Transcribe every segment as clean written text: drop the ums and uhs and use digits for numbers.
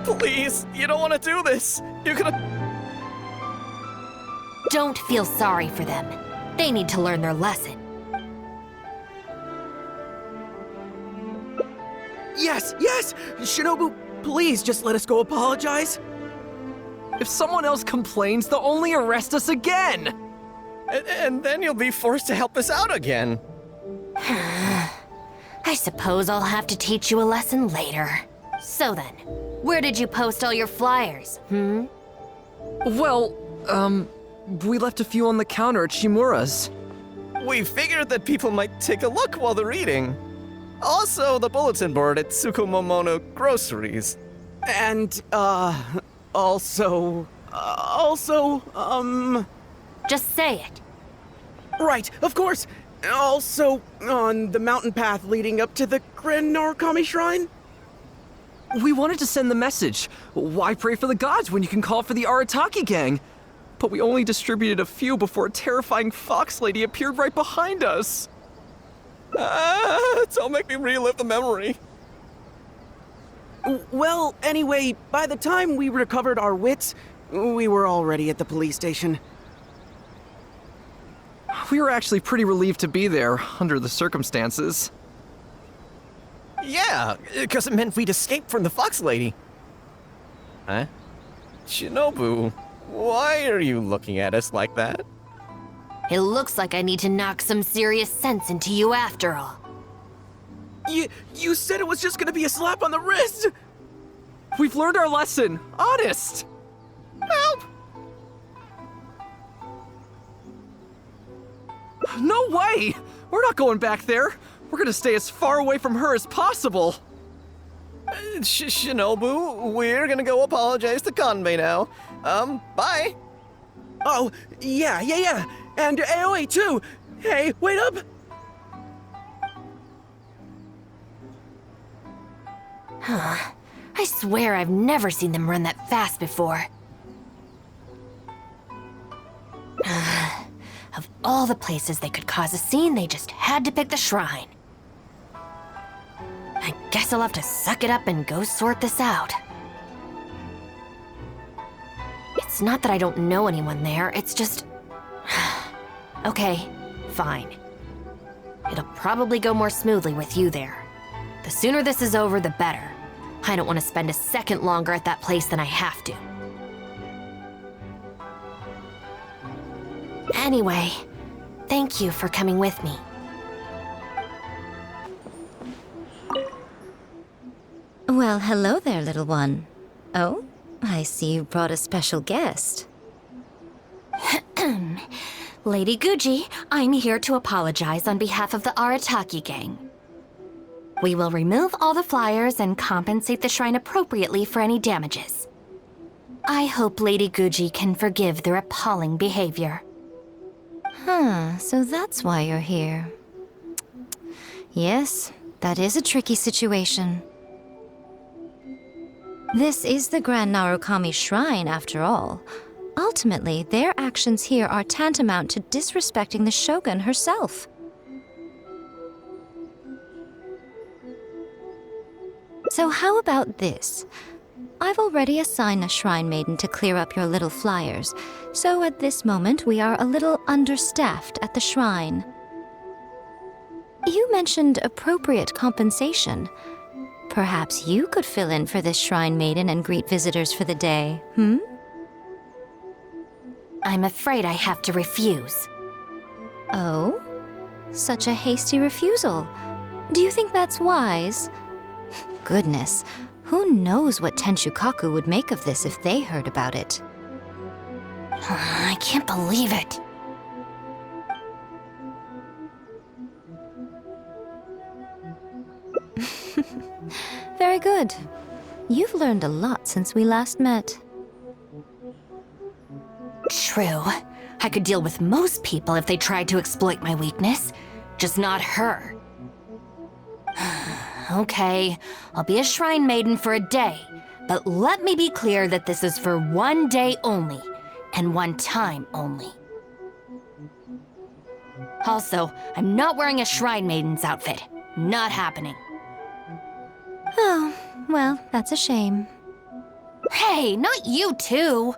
Please, you don't want to do this. You're gonna... Don't feel sorry for them. They need to learn their lesson. Yes, yes! Shinobu, please just let us go apologize. If someone else complains, they'll only arrest us again! And then you'll be forced to help us out again. I suppose I'll have to teach you a lesson later. So then, where did you post all your flyers, Well, we left a few on the counter at Shimura's. We figured that people might take a look while they're eating. Also, the bulletin board at Tsukumomono Groceries. And, also... Just say it. Right, of course! Also, on the mountain path leading up to the Grand Narukami Shrine? We wanted to send the message. Why pray for the gods when you can call for the Arataki gang? But we only distributed a few before a terrifying fox lady appeared right behind us. Don't make me relive the memory. Well, anyway, by the time we recovered our wits, we were already at the police station. We were actually pretty relieved to be there, under the circumstances. Yeah, because it meant we'd escape from the fox lady. Huh? Shinobu, why are you looking at us like that? It looks like I need to knock some serious sense into you after all. You said it was just gonna be a slap on the wrist! We've learned our lesson, honest! Help! No way! We're not going back there! We're gonna stay as far away from her as possible! Shinobu, we're gonna go apologize to Kanbei now. Bye! Oh, yeah. And Aoi too! Hey, wait up! I swear I've never seen them run that fast before. Of all the places they could cause a scene, they just had to pick the shrine. I guess I'll have to suck it up and go sort this out. It's not that I don't know anyone there, it's just... Okay, fine. It'll probably go more smoothly with you there. The sooner this is over, the better. I don't want to spend a second longer at that place than I have to. Anyway, thank you for coming with me. Well, hello there, little one. Oh, I see you brought a special guest. Lady Guji, I'm here to apologize on behalf of the Arataki gang. We will remove all the flyers and compensate the shrine appropriately for any damages. I hope Lady Guji can forgive their appalling behavior. So that's why you're here. Yes, that is a tricky situation. This is the Grand Narukami Shrine, after all. Ultimately, their actions here are tantamount to disrespecting the Shogun herself. So how about this? I've already assigned a shrine maiden to clear up your little flyers, so at this moment we are a little understaffed at the shrine. You mentioned appropriate compensation. Perhaps you could fill in for this shrine maiden and greet visitors for the day, I'm afraid I have to refuse. Oh? Such a hasty refusal. Do you think that's wise? Goodness, who knows what Tenshukaku would make of this if they heard about it? I can't believe it. Very good. You've learned a lot since we last met. True. I could deal with most people if they tried to exploit my weakness, just not her. Okay, I'll be a shrine maiden for a day, but let me be clear that this is for one day only, and one time only. Also, I'm not wearing a shrine maiden's outfit. Not happening. Oh, well, that's a shame. Hey, not you too!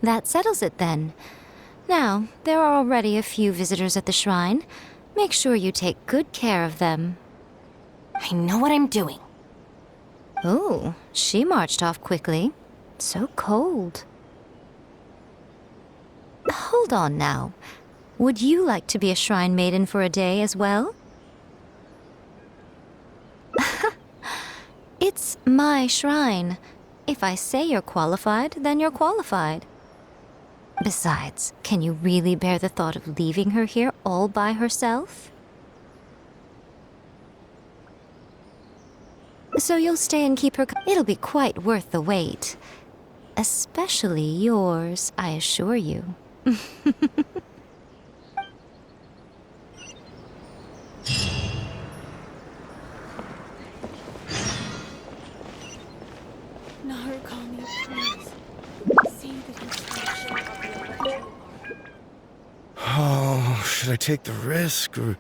That settles it then. Now, there are already a few visitors at the shrine. Make sure you take good care of them. I know what I'm doing. Oh, she marched off quickly. So cold. Hold on now. Would you like to be a shrine maiden for a day as well? It's my shrine. If I say you're qualified, then you're qualified. Besides, can you really bear the thought of leaving her here all by herself? So you'll stay and keep her. It'll be quite worth the wait. Especially yours, I assure you. Narukami, please. See the construction of the electro Oh, should I take the risk or...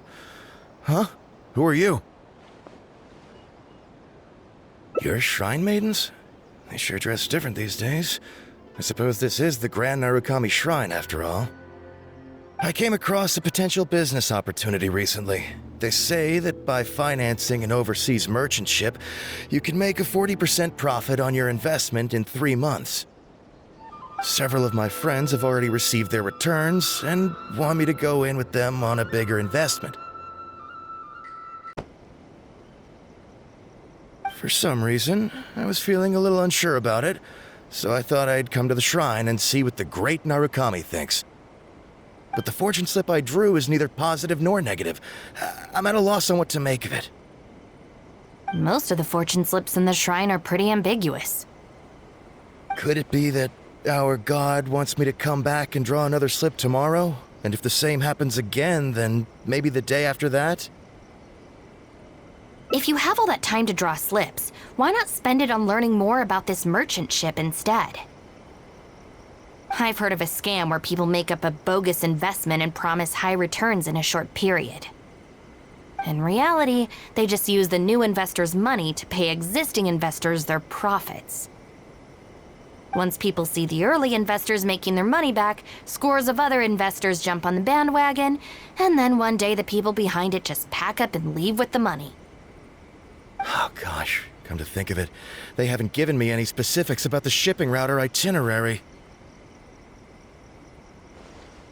Huh? Who are you? You're shrine maidens? They sure dress different these days. I suppose this is the Grand Narukami Shrine, after all. I came across a potential business opportunity recently. They say that by financing an overseas merchant ship, you can make a 40% profit on your investment in 3 months. Several of my friends have already received their returns and want me to go in with them on a bigger investment. For some reason, I was feeling a little unsure about it, so I thought I'd come to the shrine and see what the great Narukami thinks. But the fortune slip I drew is neither positive nor negative. I'm at a loss on what to make of it. Most of the fortune slips in the shrine are pretty ambiguous. Could it be that our god wants me to come back and draw another slip tomorrow? And if the same happens again, then maybe the day after that? If you have all that time to draw slips, why not spend it on learning more about this merchant ship instead? I've heard of a scam where people make up a bogus investment and promise high returns in a short period. In reality, they just use the new investors' money to pay existing investors their profits. Once people see the early investors making their money back, scores of other investors jump on the bandwagon, and then one day the people behind it just pack up and leave with the money. Oh gosh, come to think of it, they haven't given me any specifics about the shipping route or itinerary.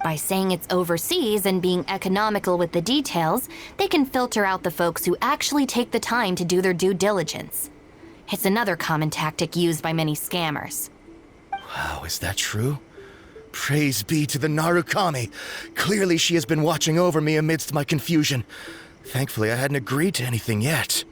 By saying it's overseas and being economical with the details, they can filter out the folks who actually take the time to do their due diligence. It's another common tactic used by many scammers. Wow, is that true? Praise be to the Narukami! Clearly she has been watching over me amidst my confusion. Thankfully, I hadn't agreed to anything yet.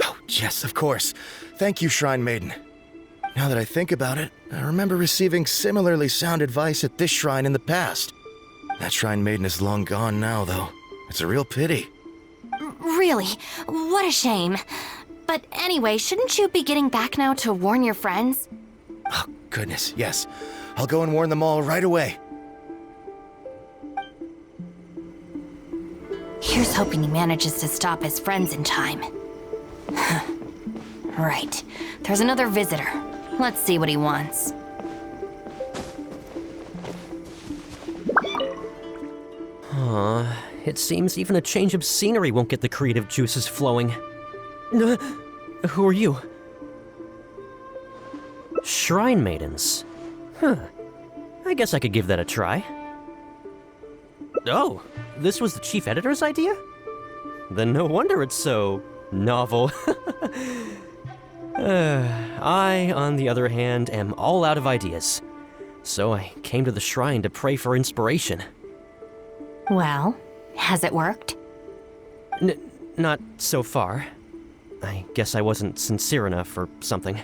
Oh, yes, of course. Thank you, Shrine Maiden. Now that I think about it, I remember receiving similarly sound advice at this shrine in the past. That Shrine Maiden is long gone now, though. It's a real pity. Really? What a shame. But anyway, shouldn't you be getting back now to warn your friends? Oh, goodness, yes. I'll go and warn them all right away. Here's hoping he manages to stop his friends in time. Right. There's another visitor. Let's see what he wants. It seems even a change of scenery won't get the creative juices flowing. Who are you? Shrine maidens. Huh. I guess I could give that a try. Oh, this was the chief editor's idea? Then no wonder it's so novel. I, on the other hand, am all out of ideas. So I came to the shrine to pray for inspiration. Well, has it worked? Not so far. I guess I wasn't sincere enough or something.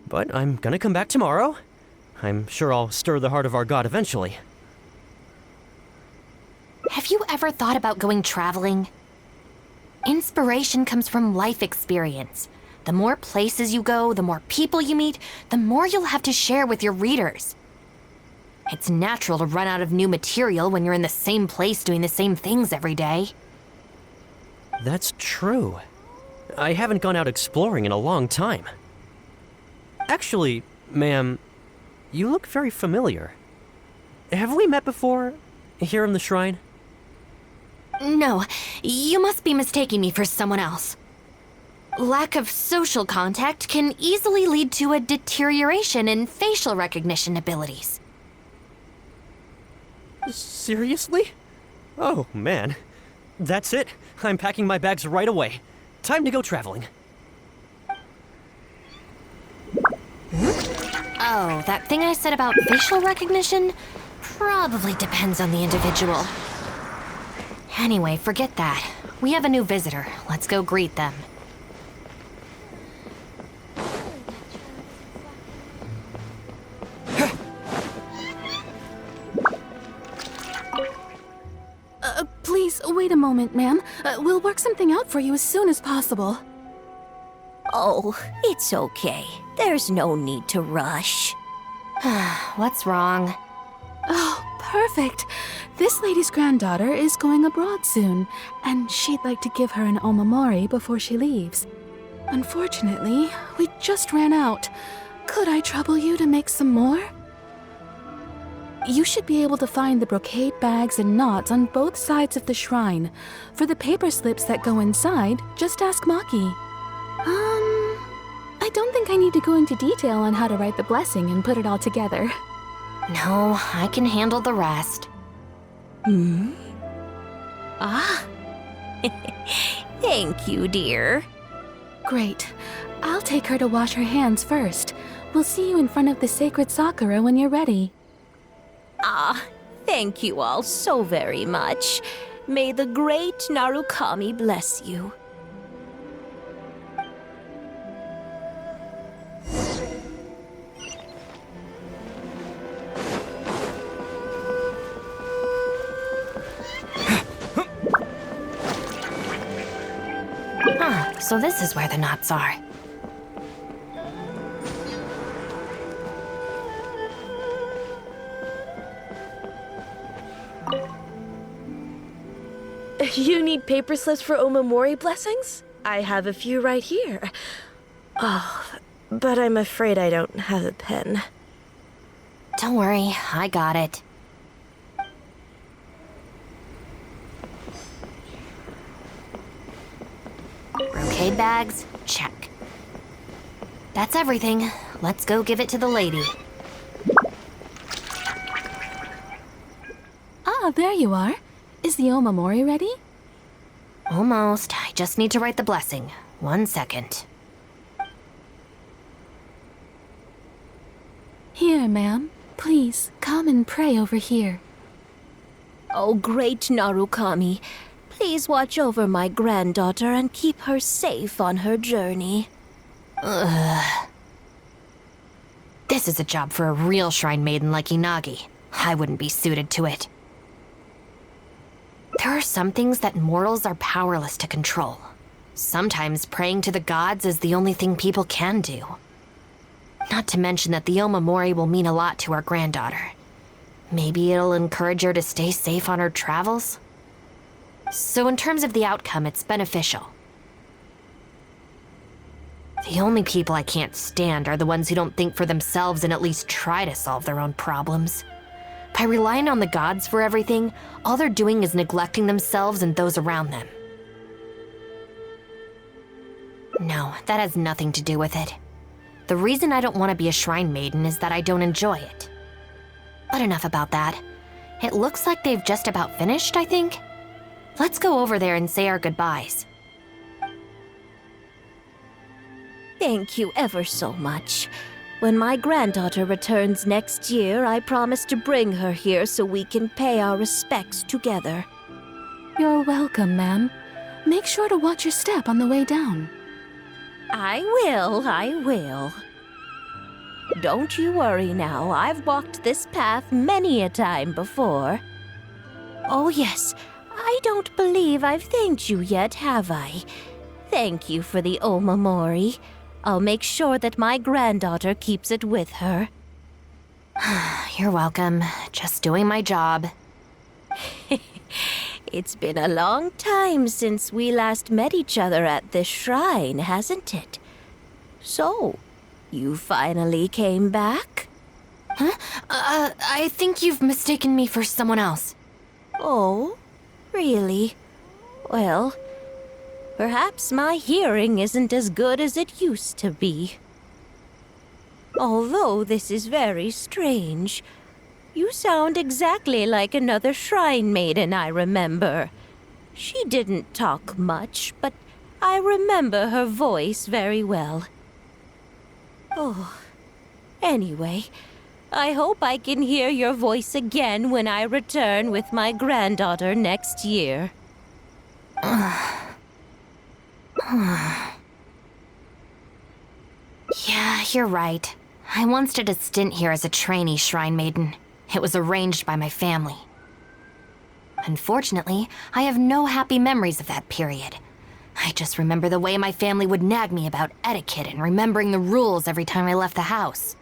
But I'm gonna come back tomorrow. I'm sure I'll stir the heart of our god eventually. Have you ever thought about going traveling? Inspiration comes from life experience. The more places you go, the more people you meet, the more you'll have to share with your readers. It's natural to run out of new material when you're in the same place doing the same things every day. That's true. I haven't gone out exploring in a long time. Actually, ma'am, you look very familiar. Have we met before? Here in the shrine? No, you must be mistaking me for someone else. Lack of social contact can easily lead to a deterioration in facial recognition abilities. Seriously? Oh, man. That's it. I'm packing my bags right away. Time to go traveling. Oh, that thing I said about facial recognition probably depends on the individual. Anyway, forget that. We have a new visitor. Let's go greet them. Please, wait a moment, ma'am. We'll work something out for you as soon as possible. Oh, it's okay. There's no need to rush. What's wrong? Oh, perfect. This lady's granddaughter is going abroad soon, and she'd like to give her an omamori before she leaves. Unfortunately, we just ran out. Could I trouble you to make some more? You should be able to find the brocade bags and knots on both sides of the shrine. For the paper slips that go inside, just ask Maki. I don't think I need to go into detail on how to write the blessing and put it all together. No, I can handle the rest. Ah. Thank you, dear. Great. I'll take her to wash her hands first. We'll see you in front of the sacred Sakura when you're ready. Ah, thank you all so very much. May the great Narukami bless you. So this is where the knots are. You need paper slips for omamori blessings? I have a few right here. Oh, but I'm afraid I don't have a pen. Don't worry, I got it. Brocade bags? Check. That's everything. Let's go give it to the lady. Ah, there you are. Is the omamori ready? Almost. I just need to write the blessing. 1 second. Here, ma'am. Please, come and pray over here. Oh, great Narukami, please watch over my granddaughter and keep her safe on her journey. This is a job for a real shrine maiden like Inagi. I wouldn't be suited to it. There are some things that mortals are powerless to control. Sometimes praying to the gods is the only thing people can do. Not to mention that the omamori will mean a lot to our granddaughter. Maybe it'll encourage her to stay safe on her travels? So in terms of the outcome, it's beneficial. The only people I can't stand are the ones who don't think for themselves and at least try to solve their own problems. By relying on the gods for everything, all they're doing is neglecting themselves and those around them. No, that has nothing to do with it. The reason I don't want to be a shrine maiden is that I don't enjoy it. But enough about that. It looks like they've just about finished, I think. Let's go over there and say our goodbyes. Thank you ever so much. When my granddaughter returns next year, I promise to bring her here so we can pay our respects together. You're welcome, ma'am. Make sure to watch your step on the way down. I will. Don't you worry now, I've walked this path many a time before. Oh yes, I don't believe I've thanked you yet, have I? Thank you for the omamori. I'll make sure that my granddaughter keeps it with her. You're welcome. Just doing my job. It's been a long time since we last met each other at this shrine, hasn't it? So, you finally came back? Huh? I think you've mistaken me for someone else. Oh, really? Well, perhaps my hearing isn't as good as it used to be. Although this is very strange, you sound exactly like another shrine maiden I remember. She didn't talk much, but I remember her voice very well. Oh, anyway, I hope I can hear your voice again when I return with my granddaughter next year. Yeah, you're right. I once did a stint here as a trainee shrine maiden. It was arranged by my family. Unfortunately, I have no happy memories of that period. I just remember the way my family would nag me about etiquette and remembering the rules every time I left the house.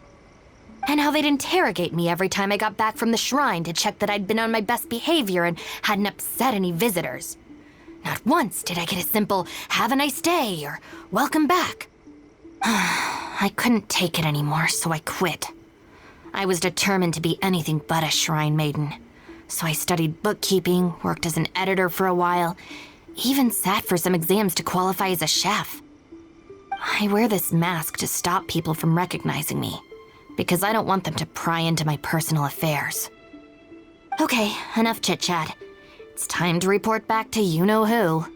And how they'd interrogate me every time I got back from the shrine to check that I'd been on my best behavior and hadn't upset any visitors. Not once did I get a simple, "Have a nice day," or "Welcome back." I couldn't take it anymore, so I quit. I was determined to be anything but a shrine maiden. So I studied bookkeeping, worked as an editor for a while, even sat for some exams to qualify as a chef. I wear this mask to stop people from recognizing me, because I don't want them to pry into my personal affairs. Okay, enough chit-chat. It's time to report back to you-know-who.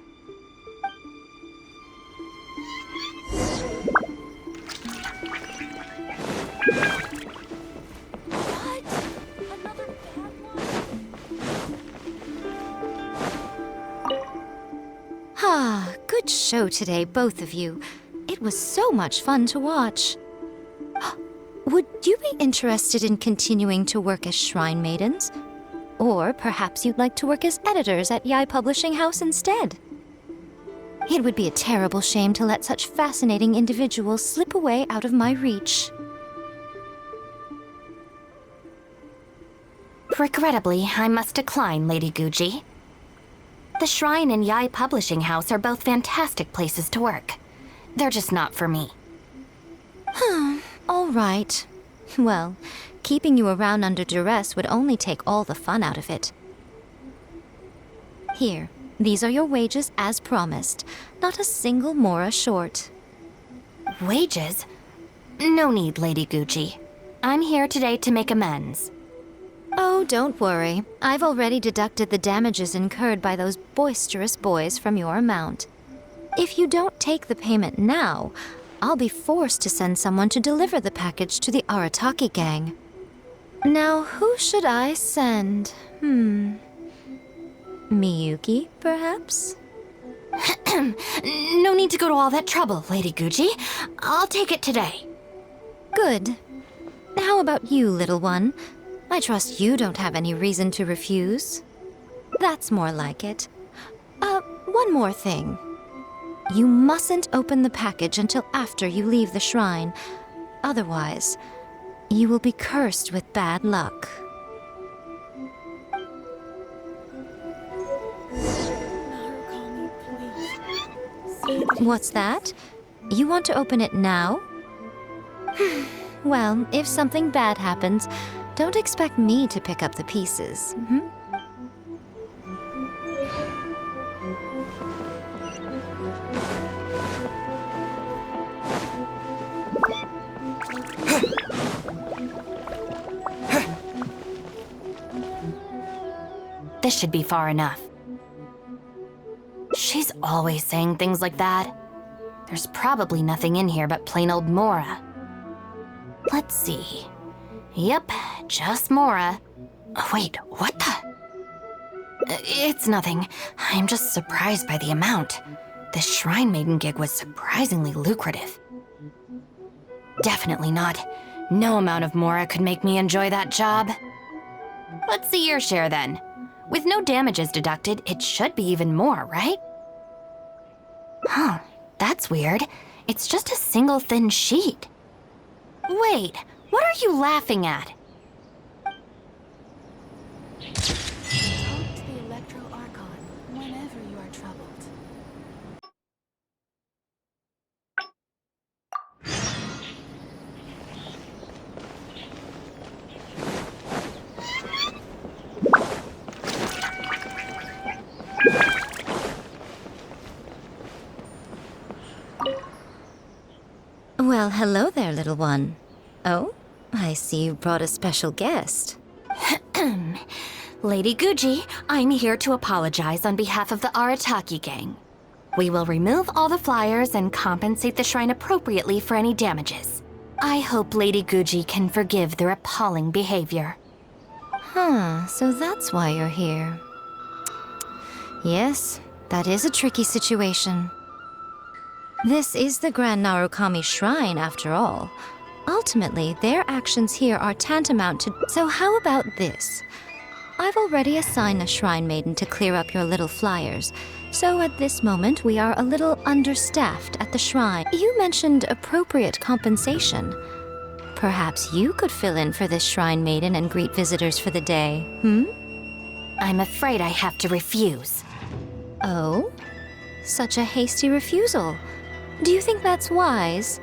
Ah, good show today, both of you. It was so much fun to watch. Would you be interested in continuing to work as shrine maidens? Or perhaps you'd like to work as editors at Yai Publishing House instead? It would be a terrible shame to let such fascinating individuals slip away out of my reach. Regrettably, I must decline, Lady Guji. The Shrine and Yai Publishing House are both fantastic places to work. They're just not for me. All right. Well, keeping you around under duress would only take all the fun out of it. Here, these are your wages as promised. Not a single mora short. Wages? No need, Lady Guji. I'm here today to make amends. Oh, don't worry. I've already deducted the damages incurred by those boisterous boys from your amount. If you don't take the payment now, I'll be forced to send someone to deliver the package to the Arataki gang. Now, who should I send? Miyuki, perhaps? No need to go to all that trouble, Lady Guji. I'll take it today. Good. How about you, little one? I trust you don't have any reason to refuse. That's more like it. One more thing. You mustn't open the package until after you leave the shrine. Otherwise, you will be cursed with bad luck. What's that? You want to open it now? Well, if something bad happens, don't expect me to pick up the pieces. This should be far enough. She's always saying things like that. There's probably nothing in here but plain old Mora. Let's see. Yep, just Mora. Oh, wait, what the? It's nothing. I'm just surprised by the amount. This Shrine Maiden gig was surprisingly lucrative. Definitely not. No amount of Mora could make me enjoy that job. Let's see your share then. With no damages deducted, it should be even more, right? Huh, That's weird. It's just a single thin sheet. Wait, what are you laughing at? Talk to the Electro Archon whenever you are troubled. Well, hello there, little one. Oh, I see you brought a special guest. Lady Guji, I'm here to apologize on behalf of the Arataki gang. We will remove all the flyers and compensate the shrine appropriately for any damages. I hope Lady Guji can forgive their appalling behavior. So that's why you're here. Yes, that is a tricky situation. This is the Grand Narukami Shrine, after all. Ultimately, their actions here are tantamount to... So how about this? I've already assigned a Shrine Maiden to clear up your little flyers, so at this moment we are a little understaffed at the shrine. You mentioned appropriate compensation. Perhaps you could fill in for this Shrine Maiden and greet visitors for the day, I'm afraid I have to refuse. Oh? Such a hasty refusal. Do you think that's wise?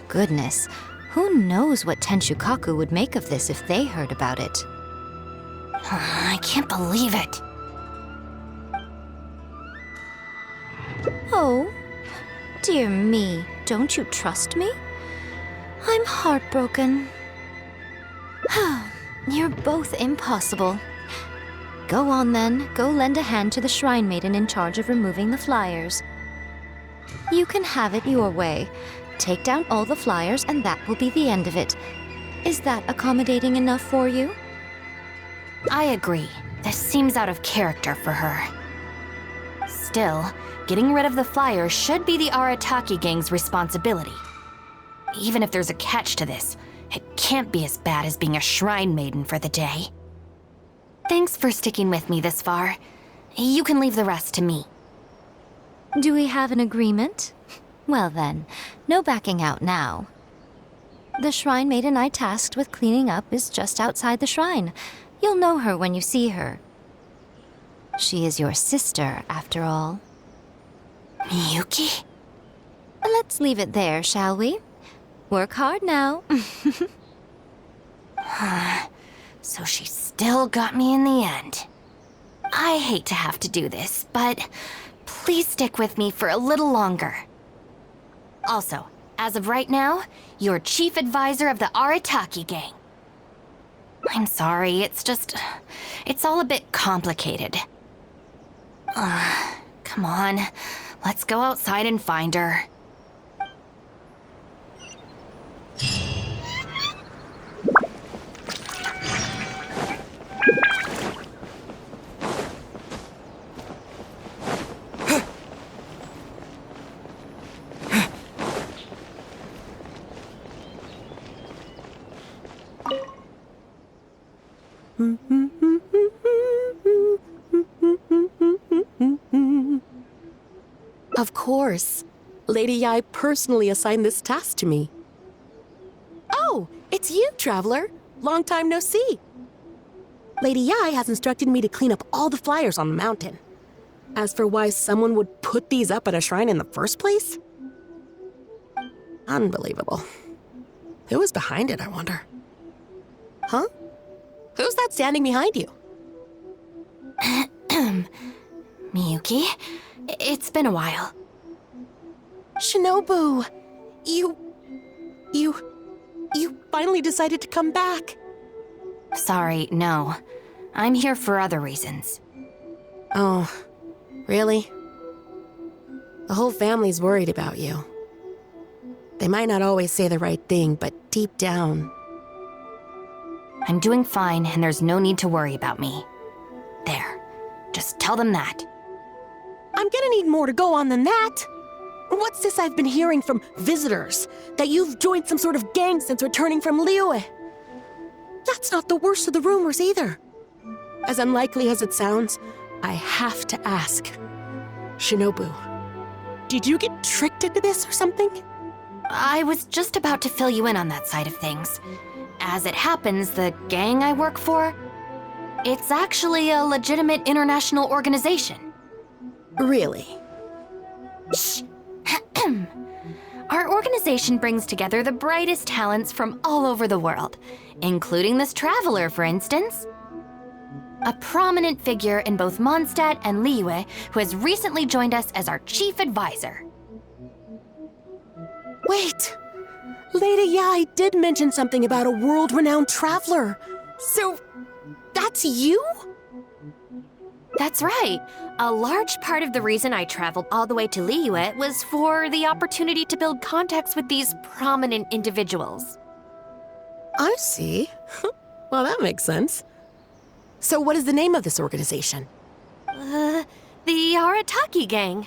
Goodness, who knows what Tenshukaku would make of this if they heard about it? I can't believe it. Oh, dear me, don't you trust me? I'm heartbroken. You're both impossible. Go on then, go lend a hand to the Shrine Maiden in charge of removing the flyers. You can have it your way. Take down all the flyers and that will be the end of it. Is that accommodating enough for you? I agree. This seems out of character for her. Still, getting rid of the flyers should be the Arataki gang's responsibility. Even if there's a catch to this, it can't be as bad as being a Shrine Maiden for the day. Thanks for sticking with me this far. You can leave the rest to me. Do we have an agreement? Well then, no backing out now. The Shrine Maiden I tasked with cleaning up is just outside the shrine. You'll know her when you see her. She is your sister, after all. Miyuki? Let's leave it there, shall we? Work hard now. So she still got me in the end. I hate to have to do this, but please stick with me for a little longer. Also, as of right now, you're chief advisor of the Arataki gang. I'm sorry, it's all a bit complicated. Come on, let's go outside and find her. Of course. Lady Yai personally assigned this task to me. Oh, it's you, Traveler. Long time no see. Lady Yai has instructed me to clean up all the flyers on the mountain. As for why someone would put these up at a shrine in the first place? Unbelievable. Who was behind it, I wonder? Huh? Who's that standing behind you? Miyuki, it's been a while. Shinobu! You finally decided to come back. Sorry, no. I'm here for other reasons. Oh, really? The whole family's worried about you. They might not always say the right thing, but deep down... I'm doing fine, and there's no need to worry about me. There. Just tell them that. I'm gonna need more to go on than that. What's this I've been hearing from visitors? That you've joined some sort of gang since returning from Liyue? That's not the worst of the rumors either. As unlikely as it sounds, I have to ask. Shinobu, Did you get tricked into this or something? I was just about to fill you in on that side of things. As it happens, the gang I work for, it's actually a legitimate international organization. Really? Shh. Our organization brings together the brightest talents from all over the world, including this traveler, for instance. A prominent figure in both Mondstadt and Liyue, who has recently joined us as our chief advisor. Wait! Lady Yai did mention something about a world-renowned traveler. So, that's you? That's right. A large part of the reason I traveled all the way to Liyue was for the opportunity to build contacts with these prominent individuals. I see. Well, that makes sense. So what is the name of this organization? The Arataki Gang.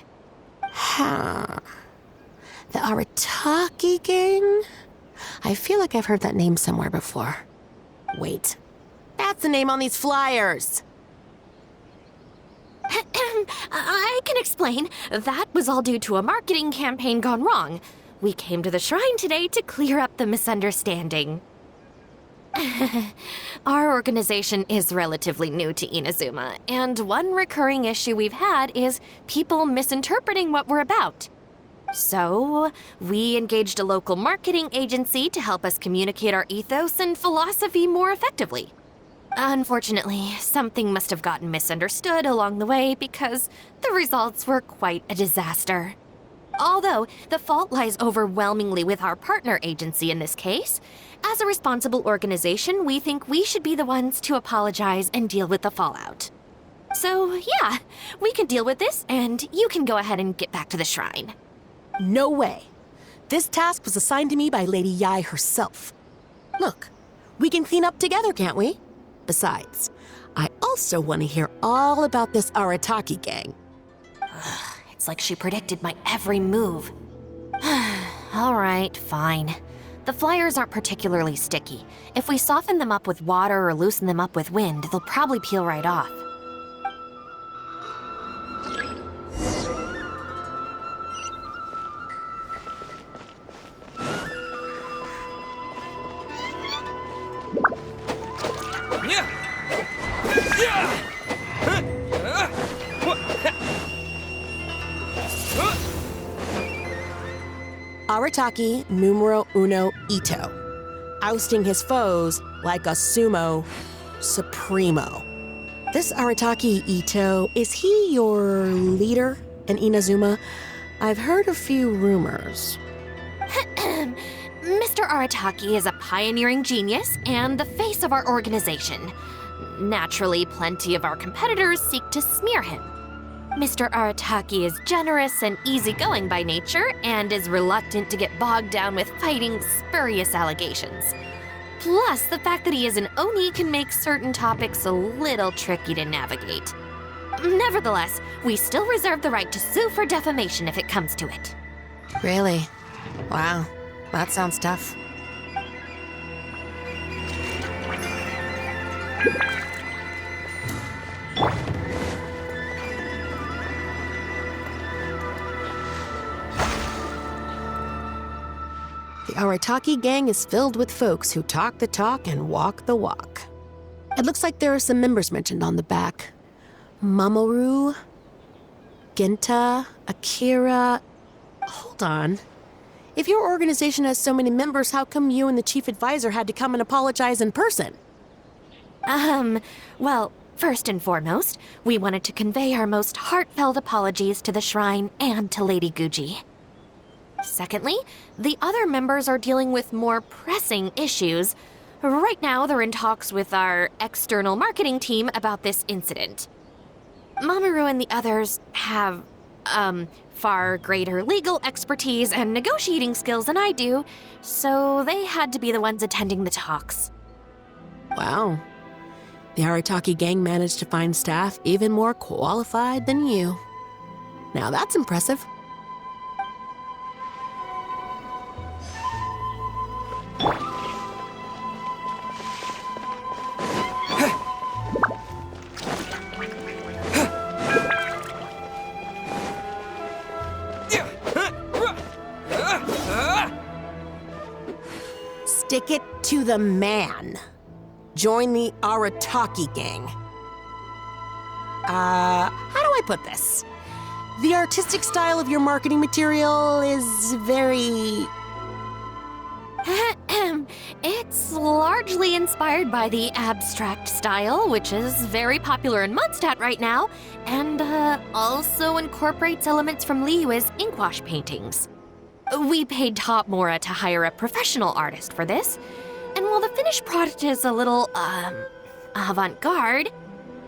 Huh. The Arataki Gang? I feel like I've heard that name somewhere before. Wait. That's the name on these flyers! I can explain. That was all due to a marketing campaign gone wrong. We came to the shrine today to clear up the misunderstanding. Our organization is relatively new to Inazuma, and one recurring issue we've had is people misinterpreting what we're about. So, we engaged a local marketing agency to help us communicate our ethos and philosophy more effectively. Unfortunately, something must have gotten misunderstood along the way because the results were quite a disaster. Although the fault lies overwhelmingly with our partner agency in this case, as a responsible organization, we think we should be the ones to apologize and deal with the fallout. So, yeah, we can deal with this, and you can go ahead and get back to the shrine. No way. This task was assigned to me by Lady Yai herself. Look, we can clean up together, can't we? Besides, I also want to hear all about this Arataki gang. It's like she predicted my every move. All right, fine. The flyers aren't particularly sticky. If we soften them up with water or loosen them up with wind, they'll probably peel right off. Arataki numero uno Ito, ousting his foes like a sumo supremo. This Arataki Ito, is he your leader in Inazuma? I've heard a few rumors. Mr. Arataki is a pioneering genius and the face of our organization. Naturally, plenty of our competitors seek to smear him. Mr. Arataki is generous and easygoing by nature and is reluctant to get bogged down with fighting spurious allegations. Plus, the fact that he is an Oni can make certain topics a little tricky to navigate. Nevertheless, we still reserve the right to sue for defamation if it comes to it. Really? Wow, that sounds tough. The Arataki gang is filled with folks who talk the talk and walk the walk. It looks like there are some members mentioned on the back. Mamoru, Genta, Akira. Hold on. If your organization has so many members, how come you and the chief advisor had to come and apologize in person? Well, first and foremost, we wanted to convey our most heartfelt apologies to the shrine and to Lady Guji. Secondly, the other members are dealing with more pressing issues. Right now, they're in talks with our external marketing team about this incident. Mamoru and the others have, far greater legal expertise and negotiating skills than I do, so they had to be the ones attending the talks. Wow. The Arataki gang managed to find staff even more qualified than you. Now that's impressive. Stick it to the man. Join the Arataki gang. How do I put this? The artistic style of your marketing material is very... It's largely inspired by the abstract style, which is very popular in Mondstadt right now, and also incorporates elements from Liyue's inkwash paintings. We paid Top Mora to hire a professional artist for this, and while the finished product is a little, avant-garde,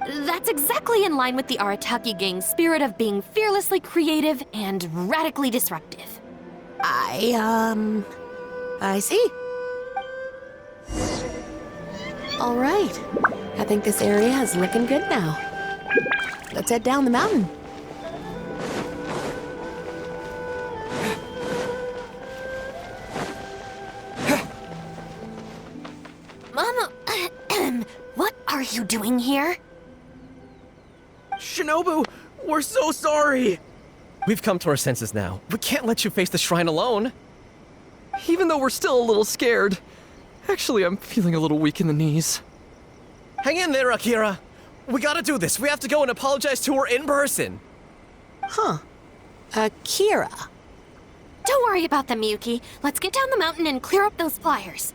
that's exactly in line with the Arataki gang's spirit of being fearlessly creative and radically disruptive. I see. All right. I think this area is looking good now. Let's head down the mountain. Mama, what are you doing here? Shinobu, we're so sorry! We've come to our senses now. We can't let you face the shrine alone. Even though we're still a little scared. Actually, I'm feeling a little weak in the knees. Hang in there, Akira. We gotta do this. We have to go and apologize to her in person. Huh. Akira. Don't worry about them, Yuki. Let's get down the mountain and clear up those flyers.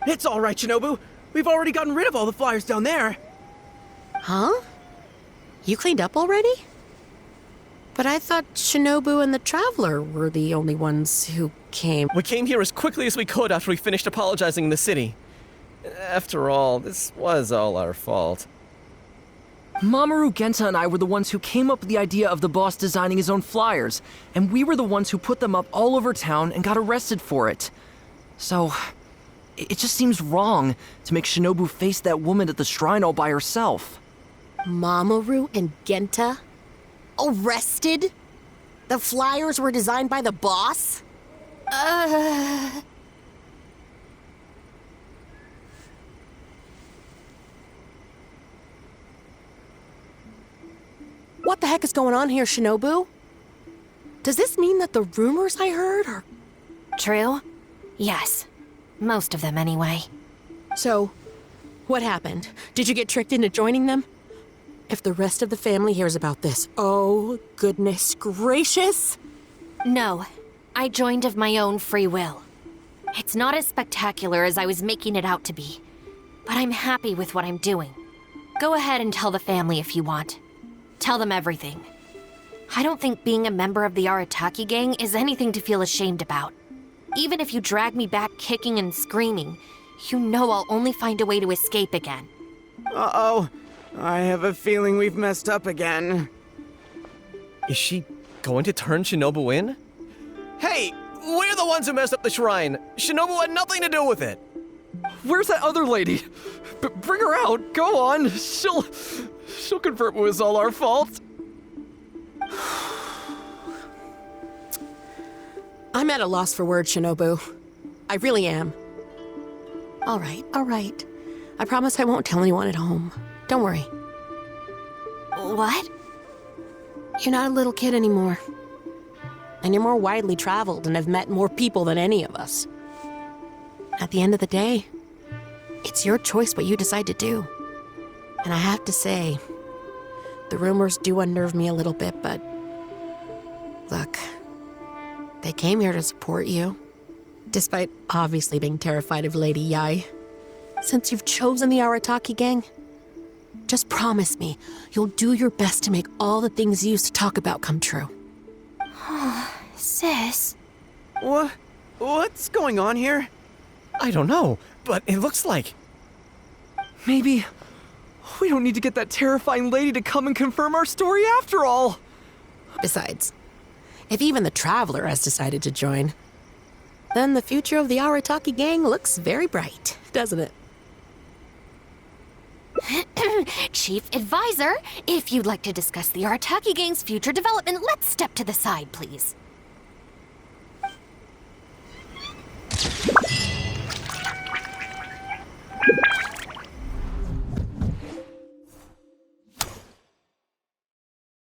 It's all right, Shinobu. We've already gotten rid of all the flyers down there. Huh? You cleaned up already? But I thought Shinobu and the Traveler were the only ones who came. We came here as quickly as we could after we finished apologizing in the city. After all, this was all our fault. Mamoru, Genta, and I were the ones who came up with the idea of the boss designing his own flyers, and we were the ones who put them up all over town and got arrested for it. So, it just seems wrong to make Shinobu face that woman at the shrine all by herself. Mamoru and Genta? Arrested? The flyers were designed by the boss? What the heck is going on here, Shinobu? Does this mean that the rumors I heard are... True? Yes. Most of them, anyway. So, what happened? Did you get tricked into joining them? If the rest of the family hears about this, oh, goodness gracious! No. I joined of my own free will. It's not as spectacular as I was making it out to be, but I'm happy with what I'm doing. Go ahead and tell the family if you want. Tell them everything. I don't think being a member of the Arataki gang is anything to feel ashamed about. Even if you drag me back kicking and screaming, you know I'll only find a way to escape again. Uh-oh. I have a feeling we've messed up again. Is she going to turn Shinobu in? Hey, we're the ones who messed up the shrine. Shinobu had nothing to do with it. Where's that other lady? Bring her out. Go on. She'll confirm it was all our fault. I'm at a loss for words, Shinobu. I really am. All right. I promise I won't tell anyone at home. Don't worry. What? You're not a little kid anymore. And you're more widely traveled and have met more people than any of us. At the end of the day, it's your choice what you decide to do. And I have to say, the rumors do unnerve me a little bit, but... Look, they came here to support you, despite obviously being terrified of Lady Yai. Since you've chosen the Arataki gang, just promise me you'll do your best to make all the things you used to talk about come true. Sis. What's going on here? I don't know, but it looks like... Maybe we don't need to get that terrifying lady to come and confirm our story after all. Besides, if even the Traveler has decided to join, then the future of the Arataki gang looks very bright, doesn't it? Chief Advisor, if you'd like to discuss the Arataki gang's future development, let's step to the side, please.